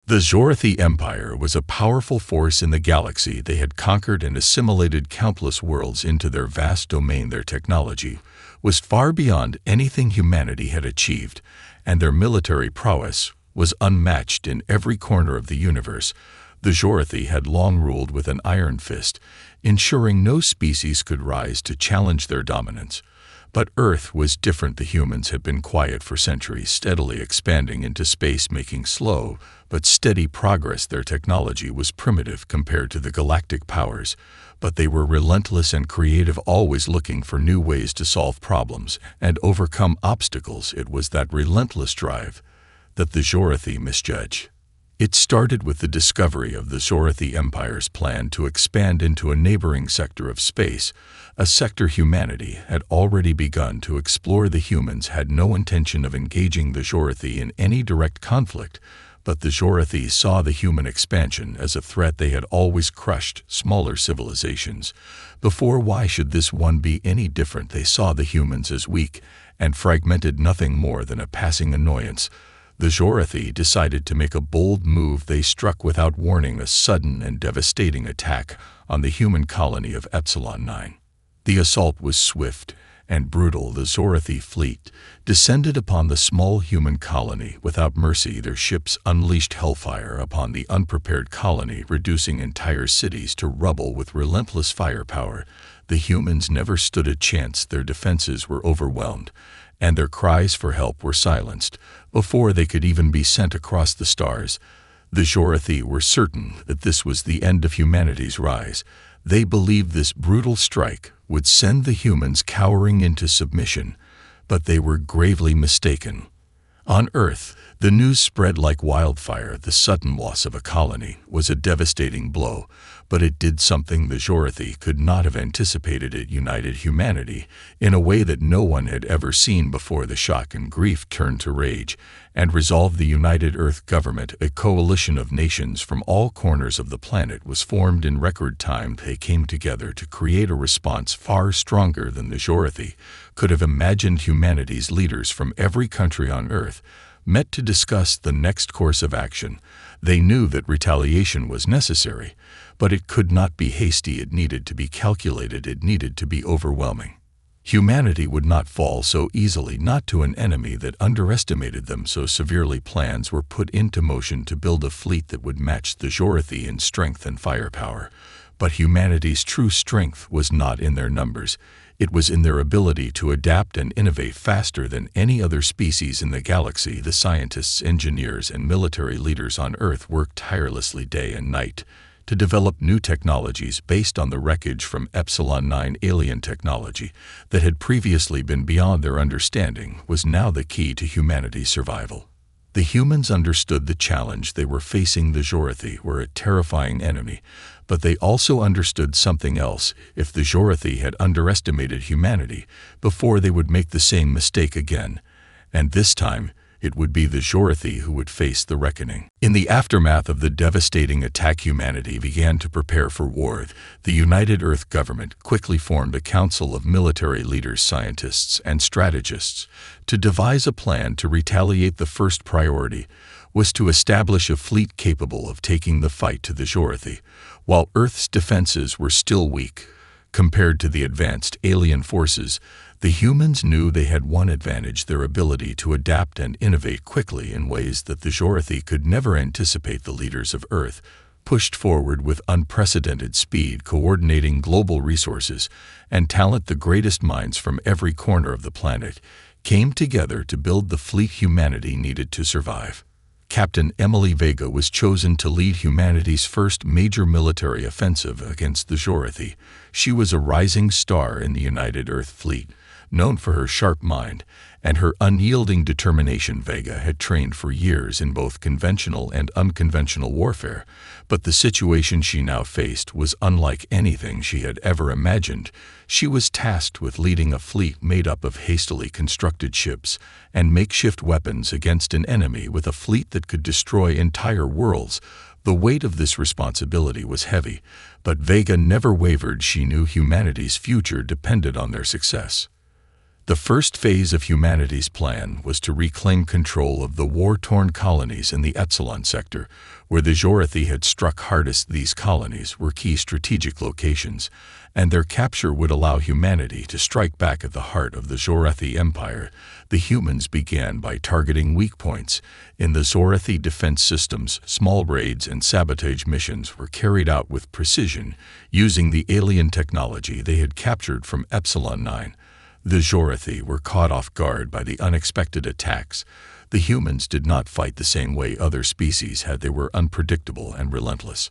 The Zorathi Empire was a powerful force in the galaxy. They had conquered and assimilated countless worlds into their vast domain. Their technology was far beyond anything humanity had achieved, and their military prowess was unmatched in every corner of the universe. The Zorathi had long ruled with an iron fist, ensuring no species could rise to challenge their dominance. But Earth was different. The humans had been quiet for centuries, steadily expanding into space, making slow but steady progress. Their technology was primitive compared to the galactic powers, but they were relentless and creative, always looking for new ways to solve problems and overcome obstacles. It was that relentless drive that the Zorathi misjudge. It started with the discovery of the Zorathi Empire's plan to expand into a neighboring sector of space, a sector humanity had already begun to explore. The humans had no intention of engaging the Zorathi in any direct conflict, but the Zorathi saw the human expansion as a threat. They had always crushed smaller civilizations before. Why should this one be any different? They saw the humans as weak and fragmented, nothing more than a passing annoyance. The Zorathi decided to make a bold move. They struck without warning, a sudden and devastating attack on the human colony of Epsilon 9. The assault was swift and brutal. The Zorathi fleet descended upon the small human colony without mercy. Their ships unleashed hellfire upon the unprepared colony, reducing entire cities to rubble with relentless firepower. The humans never stood a chance. Their defenses were overwhelmed, and their cries for help were silenced before they could even be sent across the stars. The Zorathi were certain that this was the end of humanity's rise. They believed this brutal strike would send the humans cowering into submission, but they were gravely mistaken. On Earth, the news spread like wildfire. The sudden loss of a colony was a devastating blow, but it did something the Zorathi could not have anticipated. It united humanity in a way that no one had ever seen before. The shock and grief turned to rage and resolve. The United Earth Government, a coalition of nations from all corners of the planet, was formed in record time. They came together to create a response far stronger than the Zorathi could have imagined. Humanity's leaders from every country on Earth met to discuss the next course of action. They knew that retaliation was necessary, but it could not be hasty. It needed to be calculated. It needed to be overwhelming. Humanity would not fall so easily, not to an enemy that underestimated them so severely. Plans were put into motion to build a fleet that would match the Zorathi in strength and firepower. But humanity's true strength was not in their numbers. It was in their ability to adapt and innovate faster than any other species in the galaxy. The scientists, engineers, and military leaders on Earth worked tirelessly day and night to develop new technologies based on the wreckage from Epsilon 9. Alien technology that had previously been beyond their understanding was now the key to humanity's survival. The humans understood the challenge they were facing. The Zorathi were a terrifying enemy, but they also understood something else. If the Zorathi had underestimated humanity before, they would make the same mistake again, and this time it would be the Zorathi who would face the reckoning. In the aftermath of the devastating attack, humanity began to prepare for war. The United Earth Government quickly formed a council of military leaders, scientists, and strategists to devise a plan to retaliate. The first priority was to establish a fleet capable of taking the fight to the Zorathi. While Earth's defenses were still weak compared to the advanced alien forces, the humans knew they had one advantage: their ability to adapt and innovate quickly in ways that the Zorathi could never anticipate. The leaders of Earth pushed forward with unprecedented speed, coordinating global resources and talent. The greatest minds from every corner of the planet came together to build the fleet humanity needed to survive. Captain Emily Vega was chosen to lead humanity's first major military offensive against the Zorathi. She was a rising star in the United Earth Fleet, known for her sharp mind and her unyielding determination. Vega had trained for years in both conventional and unconventional warfare, but the situation she now faced was unlike anything she had ever imagined. She was tasked with leading a fleet made up of hastily constructed ships and makeshift weapons against an enemy with a fleet that could destroy entire worlds. The weight of this responsibility was heavy, but Vega never wavered. She knew humanity's future depended on their success. The first phase of humanity's plan was to reclaim control of the war-torn colonies in the Epsilon sector, where the Jorathi had struck hardest. These colonies were key strategic locations, and their capture would allow humanity to strike back at the heart of the Jorathi Empire. The humans began by targeting weak points in the Jorathi defense systems. Small raids and sabotage missions were carried out with precision, using the alien technology they had captured from Epsilon 9. The Jorathi were caught off guard by the unexpected attacks. The humans did not fight the same way other species had. They were unpredictable and relentless.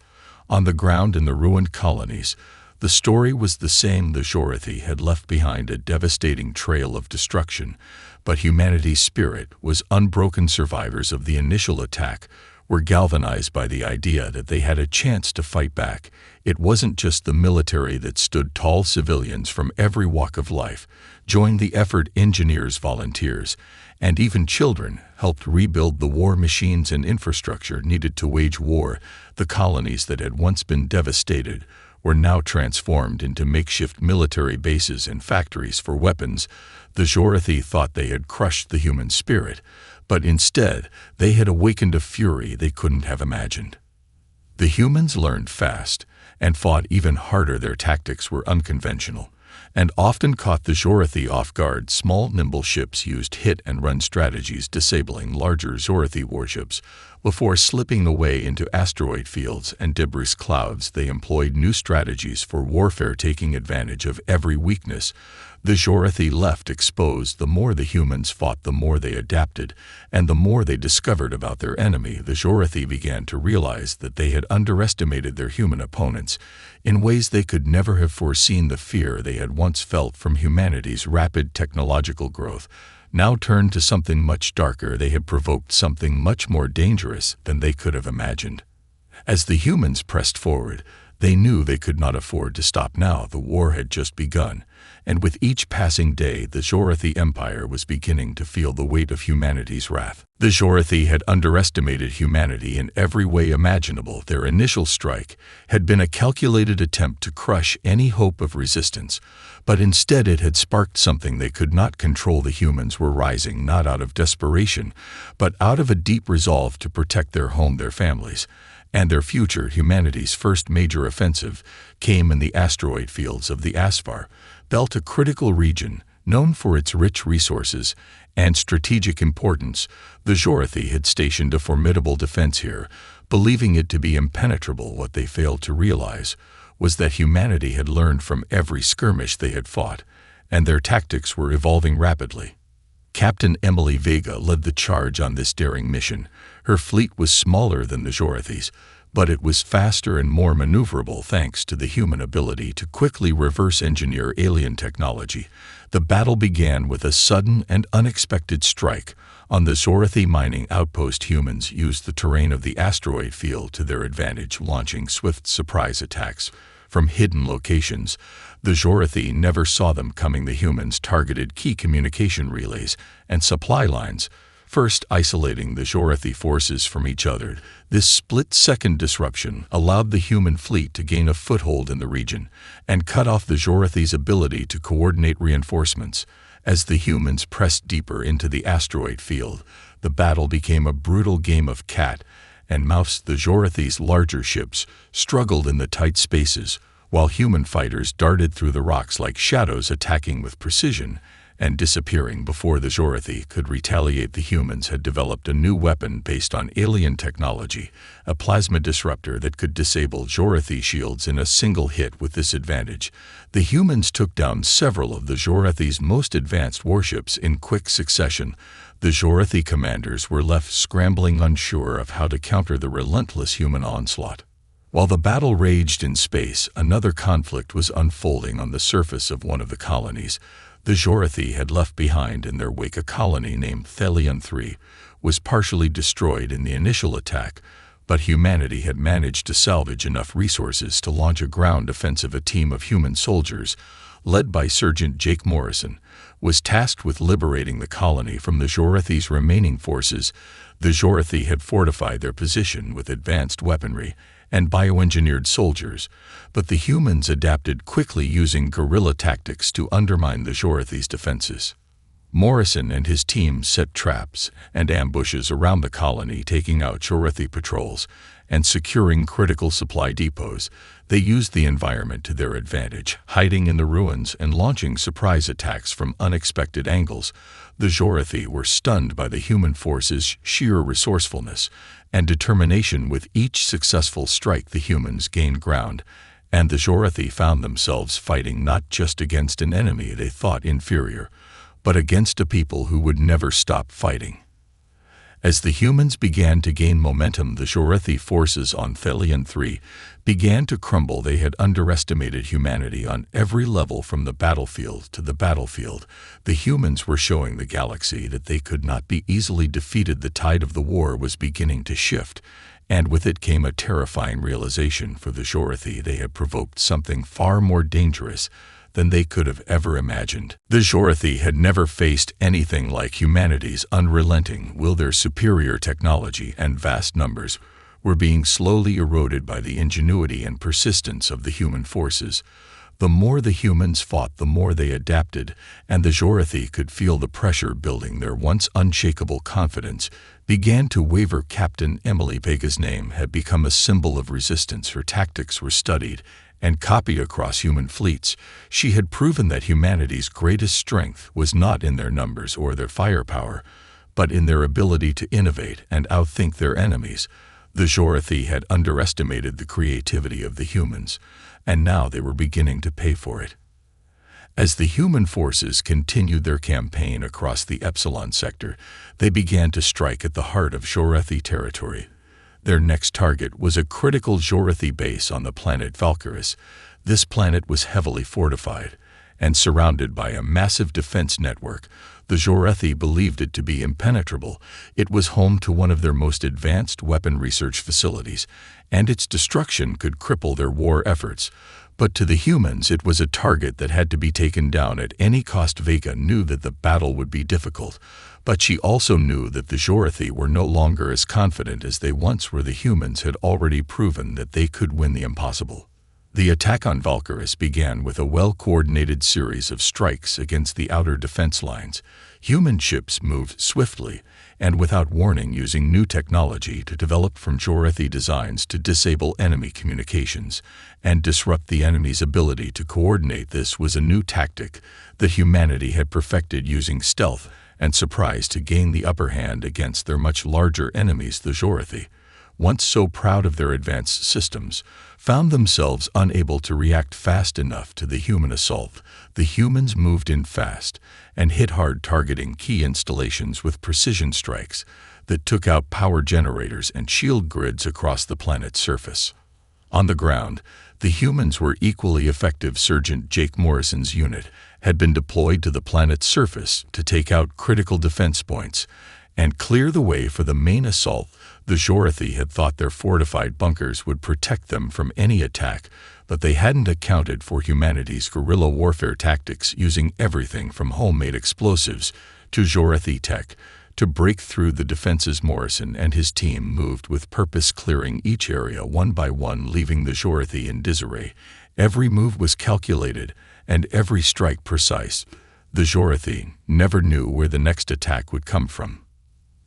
On the ground in the ruined colonies, the story was the same. The Jorathi had left behind a devastating trail of destruction, but humanity's spirit was unbroken. Survivors of the initial attack were galvanized by the idea that they had a chance to fight back. It wasn't just the military that stood tall. Civilians from every walk of life joined the effort. Engineers, volunteers, and even children helped rebuild the war machines and infrastructure needed to wage war. The colonies that had once been devastated were now transformed into makeshift military bases and factories for weapons. The Jorathi thought they had crushed the human spirit, but instead they had awakened a fury they couldn't have imagined. The humans learned fast and fought even harder. Their tactics were unconventional and often caught the Jorathi off guard. Small, nimble ships used hit-and-run strategies, disabling larger Jorathi warships before slipping away into asteroid fields and debris clouds. They employed new strategies for warfare, taking advantage of every weakness the Jorathi left exposed. The more the humans fought, the more they adapted, and the more they discovered about their enemy. The Jorathi began to realize that they had underestimated their human opponents in ways they could never have foreseen. The fear they had once felt from humanity's rapid technological growth now turned to something much darker. They had provoked something much more dangerous than they could have imagined. As the humans pressed forward, they knew they could not afford to stop now. The war had just begun, and with each passing day, the Jorathi Empire was beginning to feel the weight of humanity's wrath. The Jorathi had underestimated humanity in every way imaginable. Their initial strike had been a calculated attempt to crush any hope of resistance, but instead it had sparked something they could not control. The humans were rising not out of desperation, but out of a deep resolve to protect their home, their families, and their future. Humanity's first major offensive came in the asteroid fields of the HFY Belt, a critical region known for its rich resources and strategic importance. The Jorathi had stationed a formidable defense here, believing it to be impenetrable. What they failed to realize was that humanity had learned from every skirmish they had fought, and their tactics were evolving rapidly. Captain Emily Vega led the charge on this daring mission. Her fleet was smaller than the Jorathi's, but it was faster and more maneuverable thanks to the human ability to quickly reverse-engineer alien technology. The battle began with a sudden and unexpected strike on the Jorathi mining outpost. Humans used the terrain of the asteroid field to their advantage, launching swift surprise attacks from hidden locations. The Jorathi never saw them coming. The humans targeted key communication relays and supply lines, first isolating the Jorathi forces from each other. This split-second disruption allowed the human fleet to gain a foothold in the region and cut off the Jorathi's ability to coordinate reinforcements. As the humans pressed deeper into the asteroid field, the battle became a brutal game of cat and mouse. The Jorathi's larger ships struggled in the tight spaces, while human fighters darted through the rocks like shadows, attacking with precision and disappearing before the Jorathi could retaliate. The humans had developed a new weapon based on alien technology, a plasma disruptor that could disable Jorathi shields in a single hit. With this advantage, the humans took down several of the Jorathi's most advanced warships in quick succession. The Jorathi commanders were left scrambling, unsure of how to counter the relentless human onslaught. While the battle raged in space, another conflict was unfolding on the surface of one of the colonies. The Jorathi had left behind in their wake a colony named Thelion 3, was partially destroyed in the initial attack, but humanity had managed to salvage enough resources to launch a ground offensive. A team of human soldiers, led by Sergeant Jake Morrison, was tasked with liberating the colony from the Jorathi's remaining forces. The Jorathi had fortified their position with advanced weaponry and bioengineered soldiers, but the humans adapted quickly, using guerrilla tactics to undermine the Jorathi's defenses. Morrison and his team set traps and ambushes around the colony, taking out Jorathi patrols and securing critical supply depots. They used the environment to their advantage, hiding in the ruins and launching surprise attacks from unexpected angles. The Jorathi were stunned by the human force's sheer resourcefulness and determination. With each successful strike, the humans gained ground, and the Jorathi found themselves fighting not just against an enemy they thought inferior, but against a people who would never stop fighting. As the humans began to gain momentum, the Jorathi forces on Thelion 3 began to crumble. They had underestimated humanity on every level, from the battlefield to the battlefield. The humans were showing the galaxy that they could not be easily defeated. The tide of the war was beginning to shift, and with it came a terrifying realization for the Jorathi. They had provoked something far more dangerous than they could have ever imagined. The Jorathi had never faced anything like humanity's unrelenting will. Their superior technology and vast numbers were being slowly eroded by the ingenuity and persistence of the human forces. The more the humans fought, the more they adapted, and the Jorathi could feel the pressure building. Their once unshakable confidence began to waver. Captain Emily Vega's name had become a symbol of resistance. Her tactics were studied and copied across human fleets. She had proven that humanity's greatest strength was not in their numbers or their firepower, but in their ability to innovate and outthink their enemies. The Jorathi had underestimated the creativity of the humans, and now they were beginning to pay for it. As the human forces continued their campaign across the Epsilon sector, they began to strike at the heart of Jorathi territory. Their next target was a critical Jorathi base on the planet Valkyris. This planet was heavily fortified and surrounded by a massive defense network. The Jorathi believed it to be impenetrable. It was home to one of their most advanced weapon research facilities, and its destruction could cripple their war efforts. But to the humans, it was a target that had to be taken down at any cost. Vega knew that the battle would be difficult, but she also knew that the Jorathi were no longer as confident as they once were. The humans had already proven that they could win the impossible. The attack on Valkyris began with a well-coordinated series of strikes against the outer defense lines. Human ships moved swiftly and without warning, using new technology to develop from Jorathi designs to disable enemy communications and disrupt the enemy's ability to coordinate. This was a new tactic that humanity had perfected, using stealth and surprise to gain the upper hand against their much larger enemies. The Jorathi, once so proud of their advanced systems, found themselves unable to react fast enough to the human assault. The humans moved in fast and hit hard, targeting key installations with precision strikes that took out power generators and shield grids across the planet's surface. On the ground, the humans were equally effective. Sergeant Jake Morrison's unit had been deployed to the planet's surface to take out critical defense points and clear the way for the main assault. The Jorathi had thought their fortified bunkers would protect them from any attack, but they hadn't accounted for humanity's guerrilla warfare tactics, using everything from homemade explosives to Jorathi tech to break through the defenses. Morrison and his team moved with purpose, clearing each area one by one, leaving the Jorathi in disarray. Every move was calculated and every strike precise. The Jorathi never knew where the next attack would come from.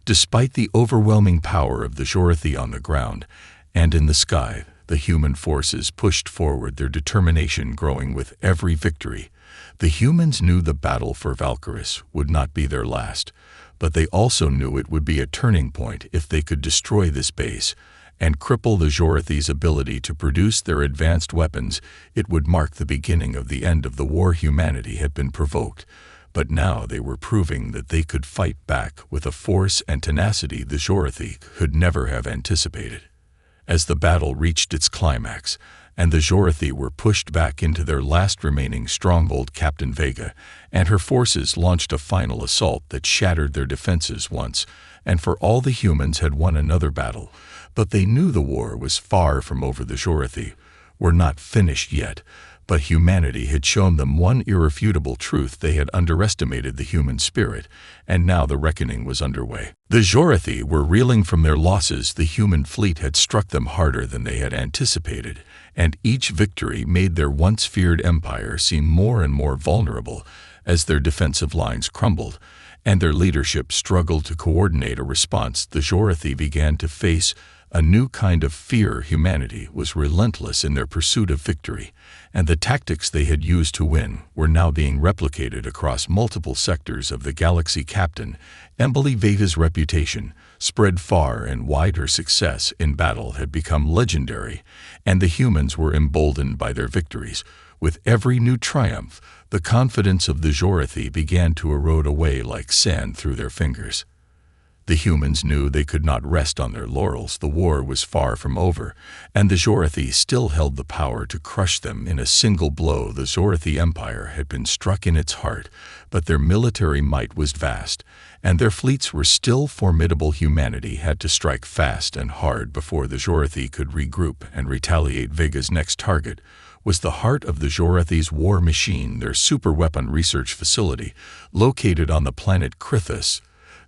Despite the overwhelming power of the Jorathi on the ground and in the sky, the human forces pushed forward, their determination growing with every victory. The humans knew the battle for Valkyris would not be their last, but they also knew it would be a turning point. If they could destroy this base and cripple the Jorathi's ability to produce their advanced weapons, it would mark the beginning of the end of the war. Humanity had been provoked, but now they were proving that they could fight back with a force and tenacity the Jorathi could never have anticipated. As the battle reached its climax, and the Jorathi were pushed back into their last remaining stronghold, Captain Vega and her forces launched a final assault that shattered their defenses once and for all. The humans had won another battle, but they knew the war was far from over. The Jorathi were not finished yet, but humanity had shown them one irrefutable truth: they had underestimated the human spirit, and now the reckoning was underway. The Jorathi were reeling from their losses. The human fleet had struck them harder than they had anticipated, and each victory made their once feared empire seem more and more vulnerable. As their defensive lines crumbled, and their leadership struggled to coordinate a response, the Jorathi began to face a new kind of fear. Humanity was relentless in their pursuit of victory, and the tactics they had used to win were now being replicated across multiple sectors of the galaxy. Captain Emily Vega's reputation spread far and wide. Her success in battle had become legendary, and the humans were emboldened by their victories. With every new triumph, the confidence of the Jorathi began to erode away like sand through their fingers. The humans knew they could not rest on their laurels. The war was far from over, and the Jorathi still held the power to crush them in a single blow. The Jorathi Empire had been struck in its heart, but their military might was vast, and their fleets were still formidable. Humanity had to strike fast and hard before the Jorathi could regroup and retaliate. Vega's next target was the heart of the Jorathi's war machine, their superweapon research facility, located on the planet Krithus.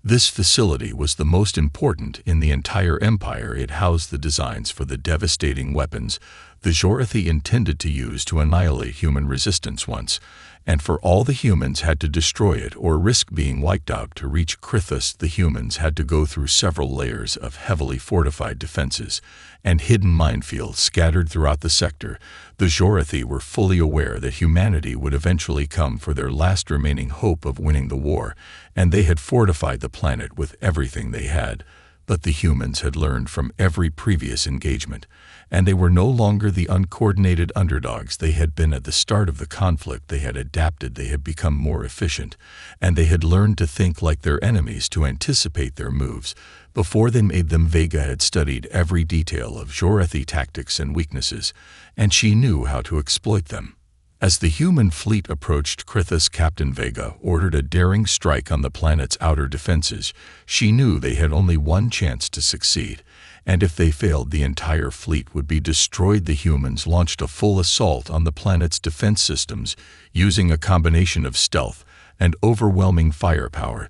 This facility was the most important in the entire empire. It housed the designs for the devastating weapons the Jorathi intended to use to annihilate human resistance once and for all. The humans had to destroy it or risk being wiped out. To reach Krithus, the humans had to go through several layers of heavily fortified defenses and hidden minefields scattered throughout the sector. The Jorathi were fully aware that humanity would eventually come for their last remaining hope of winning the war, and they had fortified the planet with everything they had. But the humans had learned from every previous engagement, and they were no longer the uncoordinated underdogs they had been at the start of the conflict. They had adapted, they had become more efficient, and they had learned to think like their enemies, to anticipate their moves before they made them. Vega had studied every detail of Jorathi tactics and weaknesses, and she knew how to exploit them. As the human fleet approached Krithus, Captain Vega ordered a daring strike on the planet's outer defenses. She knew they had only one chance to succeed, and if they failed, the entire fleet would be destroyed. The humans launched a full assault on the planet's defense systems, using a combination of stealth and overwhelming firepower.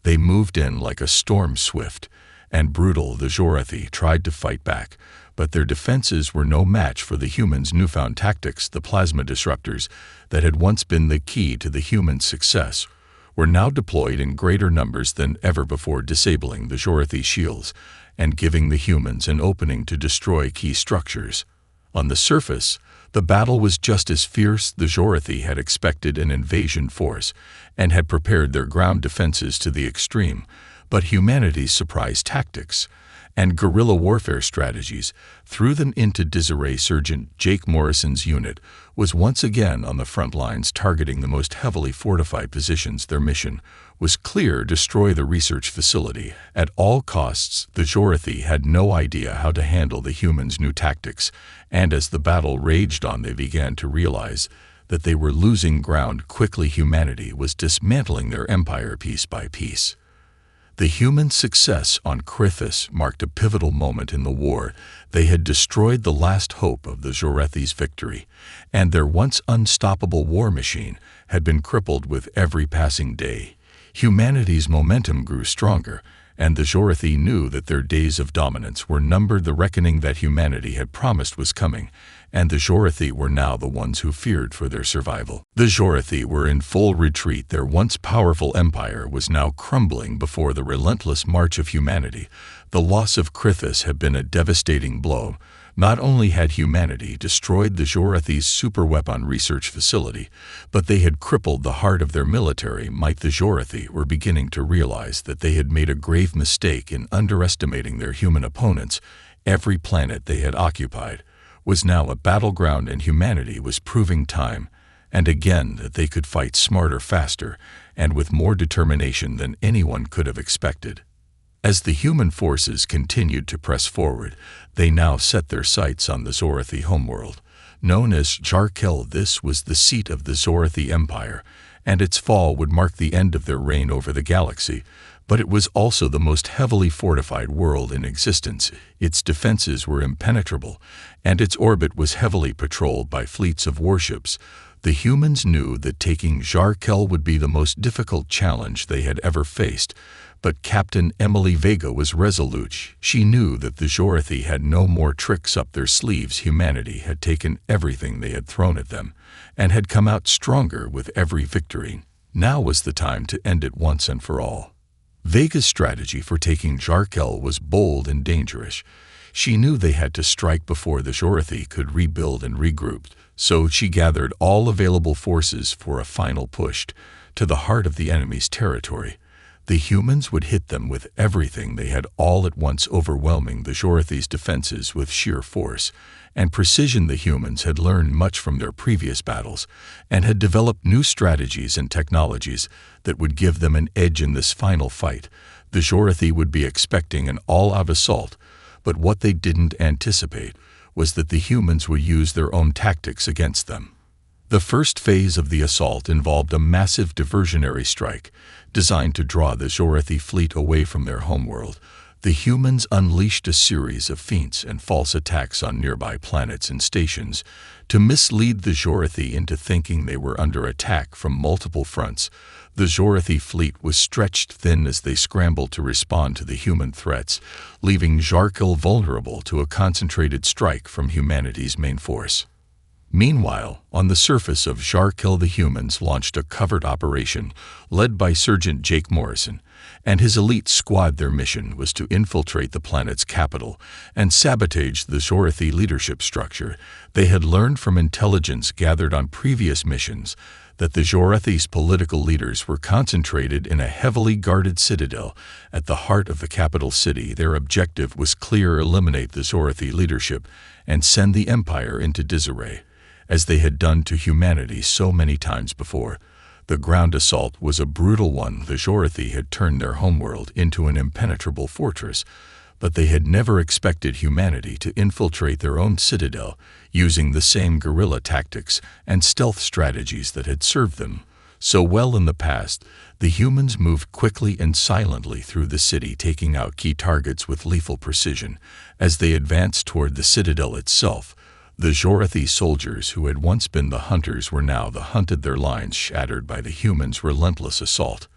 They moved in like a storm, swift and brutal. The Jorathi tried to fight back, but their defenses were no match for the humans' newfound tactics. The plasma disruptors that had once been the key to the humans' success were now deployed in greater numbers than ever before, disabling the Jorathi shields and giving the humans an opening to destroy key structures. On the surface, the battle was just as fierce. The Jorathi had expected an invasion force and had prepared their ground defenses to the extreme, but humanity's surprise tactics and guerrilla warfare strategies threw them into disarray. Sergeant Jake Morrison's unit was once again on the front lines, targeting the most heavily fortified positions. Their mission was clear: destroy the research facility at all costs. The Jorathi had no idea how to handle the humans' new tactics, and as the battle raged on, they began to realize that they were losing ground quickly. Humanity was dismantling their empire piece by piece. The human success on Krithus marked a pivotal moment in the war. They had destroyed the last hope of the Jorathi's victory, and their once unstoppable war machine had been crippled with every passing day. Humanity's momentum grew stronger, and the Jorathi knew that their days of dominance were numbered. The reckoning that humanity had promised was coming, and the Jorathi were now the ones who feared for their survival. The Jorathi were in full retreat. Their once powerful empire was now crumbling before the relentless march of humanity. The loss of Krithus had been a devastating blow. Not only had humanity destroyed the Jorathi's superweapon research facility, but they had crippled the heart of their military might. The Jorathi were beginning to realize that they had made a grave mistake in underestimating their human opponents. Every planet they had occupied was now a battleground, and humanity was proving time and again that they could fight smarter, faster, and with more determination than anyone could have expected. As the human forces continued to press forward, they now set their sights on the Jorathi homeworld, known as Jarkel. This was the seat of the Jorathi Empire, and its fall would mark the end of their reign over the galaxy. But it was also the most heavily fortified world in existence. Its defenses were impenetrable, and its orbit was heavily patrolled by fleets of warships. The humans knew that taking Jarkel would be the most difficult challenge they had ever faced, but Captain Emily Vega was resolute. She knew that the Jorathi had no more tricks up their sleeves. Humanity had taken everything they had thrown at them, and had come out stronger with every victory. Now was the time to end it once and for all. Vega's strategy for taking Jarkel was bold and dangerous. She knew they had to strike before the Jorathi could rebuild and regroup, so she gathered all available forces for a final push to the heart of the enemy's territory. The humans would hit them with everything they had, all at once overwhelming the Jorathi's defenses with sheer force and precision. The humans had learned much from their previous battles and had developed new strategies and technologies that would give them an edge in this final fight. The Jorathi would be expecting an all-out assault, but what they didn't anticipate was that the humans would use their own tactics against them. The first phase of the assault involved a massive diversionary strike designed to draw the Jorathi fleet away from their homeworld. The humans unleashed a series of feints and false attacks on nearby planets and stations to mislead the Jorathi into thinking they were under attack from multiple fronts. The Jorathi fleet was stretched thin as they scrambled to respond to the human threats, leaving Jarkel vulnerable to a concentrated strike from humanity's main force. Meanwhile, on the surface of Jarkel, the humans launched a covert operation led by Sergeant Jake Morrison and his elite squad. Their mission was to infiltrate the planet's capital and sabotage the Jorathi leadership structure. They had learned from intelligence gathered on previous missions that the Jorathi's political leaders were concentrated in a heavily guarded citadel at the heart of the capital city. Their objective was clear: eliminate the Jorathi leadership and send the Empire into disarray, as they had done to humanity so many times before. The ground assault was a brutal one. The Jorathi had turned their homeworld into an impenetrable fortress, but they had never expected humanity to infiltrate their own citadel using the same guerrilla tactics and stealth strategies that had served them so well in the past. The humans moved quickly and silently through the city, taking out key targets with lethal precision. As they advanced toward the citadel itself, the Jorathi soldiers who had once been the hunters were now the hunted, their lines shattered by the humans' relentless assault.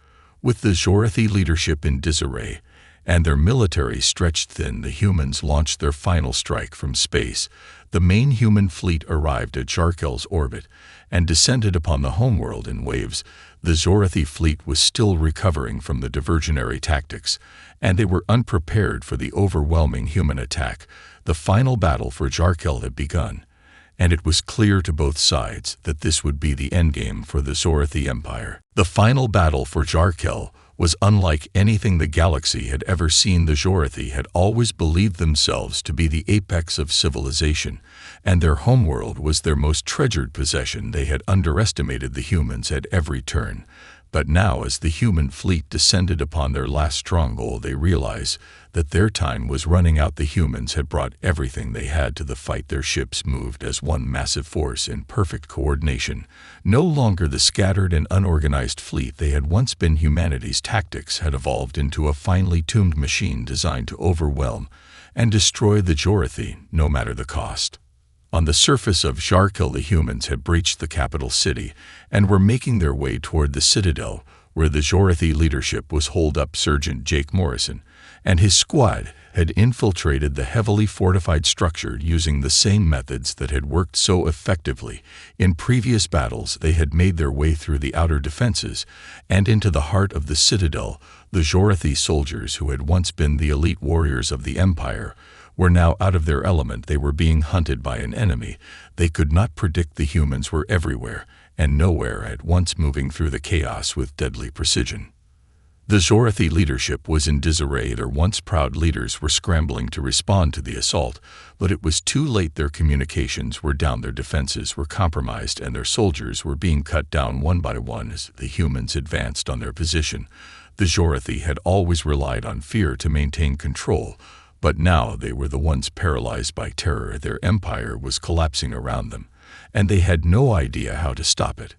With the Jorathi leadership in disarray and their military stretched thin, the humans launched their final strike from space. The main human fleet arrived at Jarkel's orbit and descended upon the homeworld in waves. The Jorathi fleet was still recovering from the diversionary tactics, and they were unprepared for the overwhelming human attack. The final battle for Jarkel had begun, and it was clear to both sides that this would be the endgame for the Jorathi Empire. The final battle for Jarkel was unlike anything the galaxy had ever seen. The Jorathi had always believed themselves to be the apex of civilization, and their homeworld was their most treasured possession. They had underestimated the humans at every turn. But now, as the human fleet descended upon their last stronghold, they realized that their time was running out. The humans had brought everything they had to the fight. Their ships moved as one massive force in perfect coordination, no longer the scattered and unorganized fleet they had once been. Humanity's tactics had evolved into a finely tuned machine designed to overwhelm and destroy the Jorathi, no matter the cost. On the surface of Jarkel, the humans had breached the capital city and were making their way toward the citadel, where the Jorathi leadership was holed up. Sergeant Jake Morrison and his squad had infiltrated the heavily fortified structure using the same methods that had worked so effectively in previous battles. They had made their way through the outer defenses and into the heart of the citadel. The Jorathi soldiers, who had once been the elite warriors of the Empire, were now out of their element. They were being hunted by an enemy they could not predict. The humans were everywhere and nowhere at once, moving through the chaos with deadly precision. The Jorathi leadership was in disarray. Their once proud leaders were scrambling to respond to the assault, but it was too late. Their communications were down, their defenses were compromised, and their soldiers were being cut down one by one as the humans advanced on their position. The Jorathi had always relied on fear to maintain control, but now they were the ones paralyzed by terror. Their empire was collapsing around them, and they had no idea how to stop it.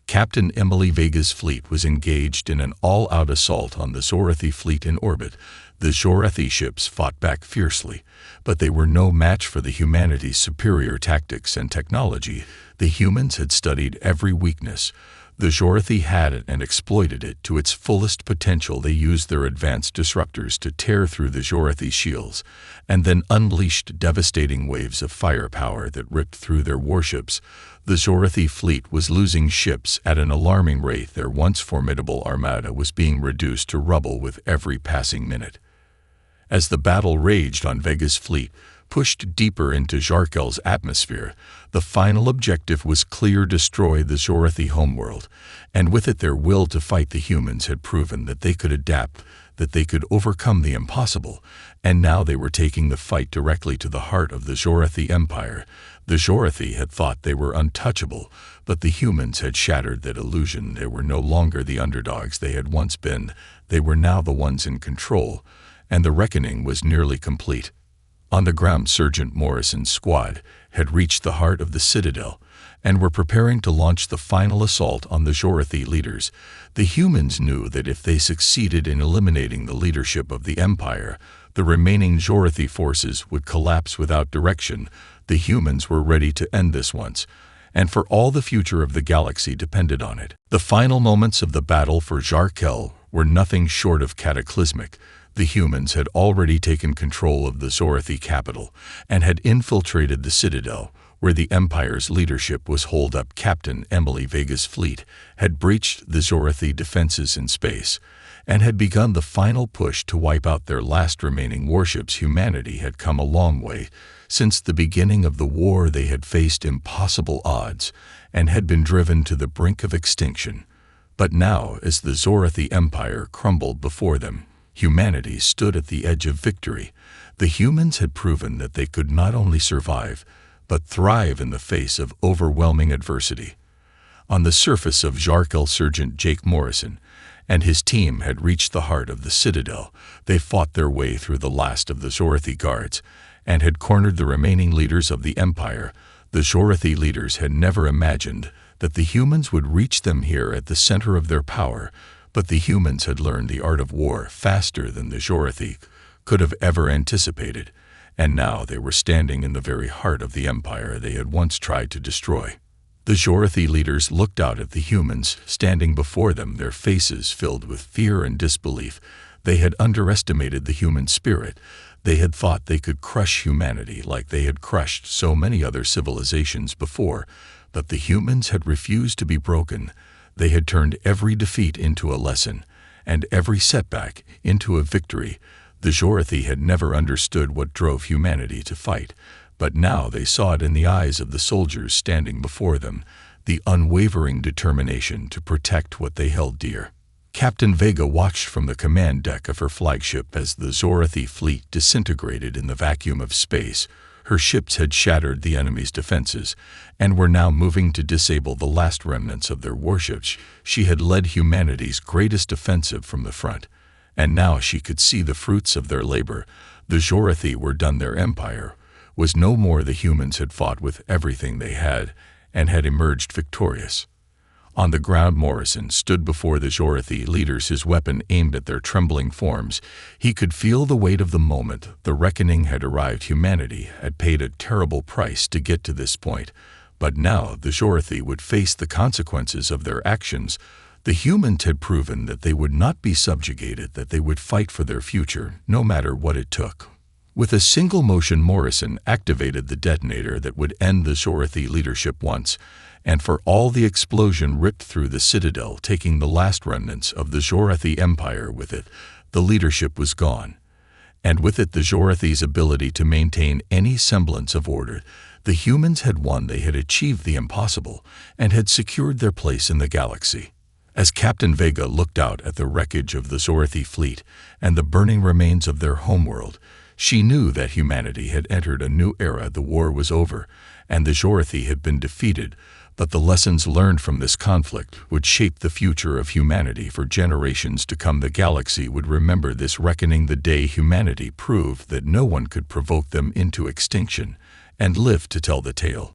Captain Emily Vega's fleet was engaged in an all-out assault on the Jorathi fleet in orbit. The Jorathi ships fought back fiercely, but they were no match for the humanity's superior tactics and technology. The humans had studied every weakness The Jorathi had it and exploited it to its fullest potential. They used their advanced disruptors to tear through the Jorathi shields, and then unleashed devastating waves of firepower that ripped through their warships. The Jorathi fleet was losing ships at an alarming rate. Their once formidable armada was being reduced to rubble with every passing minute. As the battle raged on, Vega's fleet pushed deeper into Jarkel's atmosphere. The final objective was clear: destroy the Jorathi homeworld, and with it their will to fight the humans had proven that they could adapt, that they could overcome the impossible, and now they were taking the fight directly to the heart of the Jorathi Empire. The Jorathi had thought they were untouchable, but the humans had shattered that illusion. They were no longer the underdogs they had once been. They were now the ones in control, and the reckoning was nearly complete. On the ground, Sergeant Morrison's squad had reached the heart of the citadel and were preparing to launch the final assault on the Jorathi leaders. The humans knew that if they succeeded in eliminating the leadership of the Empire, the remaining Jorathi forces would collapse without direction. The humans were ready to end this once, and for all the future of the galaxy depended on it. The final moments of the battle for Jarkel were nothing short of cataclysmic. The humans had already taken control of the Jorathi capital and had infiltrated the citadel, where the Empire's leadership was holed up. Captain Emily Vega's fleet had breached the Jorathi defenses in space and had begun the final push to wipe out their last remaining warships. Humanity had come a long way. Since the beginning of the war, they had faced impossible odds and had been driven to the brink of extinction. But now, as the Jorathi Empire crumbled before them, humanity stood at the edge of victory. The humans had proven that they could not only survive, but thrive in the face of overwhelming adversity. On the surface of Jarkel, Sergeant Jake Morrison and his team had reached the heart of the citadel. They fought their way through the last of the Jorathi guards and had cornered the remaining leaders of the Empire. The Jorathi leaders had never imagined that the humans would reach them here at the center of their power, but the humans had learned the art of war faster than the Jorathi could have ever anticipated, and now they were standing in the very heart of the Empire they had once tried to destroy. The Jorathi leaders looked out at the humans standing before them, their faces filled with fear and disbelief. They had underestimated the human spirit. They had thought they could crush humanity like they had crushed so many other civilizations before, but the humans had refused to be broken. They had turned every defeat into a lesson, and every setback into a victory. The Jorathi had never understood what drove humanity to fight, but now they saw it in the eyes of the soldiers standing before them, the unwavering determination to protect what they held dear. Captain Vega watched from the command deck of her flagship as the Jorathi fleet disintegrated in the vacuum of space. Her ships had shattered the enemy's defenses and were now moving to disable the last remnants of their warships. She had led humanity's greatest offensive from the front, and now she could see the fruits of their labor. The Jorathi were done. Their empire was no more. The humans had fought with everything they had and had emerged victorious. On the ground, Morrison stood before the Jorathi leaders, his weapon aimed at their trembling forms. He could feel the weight of the moment. The reckoning had arrived. Humanity had paid a terrible price to get to this point, but now the Jorathi would face the consequences of their actions. The humans had proven that they would not be subjugated, that they would fight for their future, no matter what it took. With a single motion, Morrison activated the detonator that would end the Jorathi leadership once and for all. The explosion ripped through the citadel, taking the last remnants of the Jorathi Empire with it. The leadership was gone, and with it the Jorathi's ability to maintain any semblance of order. The humans had won. They had achieved the impossible and had secured their place in the galaxy. As Captain Vega looked out at the wreckage of the Jorathi fleet and the burning remains of their homeworld, she knew that humanity had entered a new era. The war was over, and the Jorathi had been defeated, but the lessons learned from this conflict would shape the future of humanity for generations to come. The galaxy would remember this reckoning, the day humanity proved that no one could provoke them into extinction, and live to tell the tale.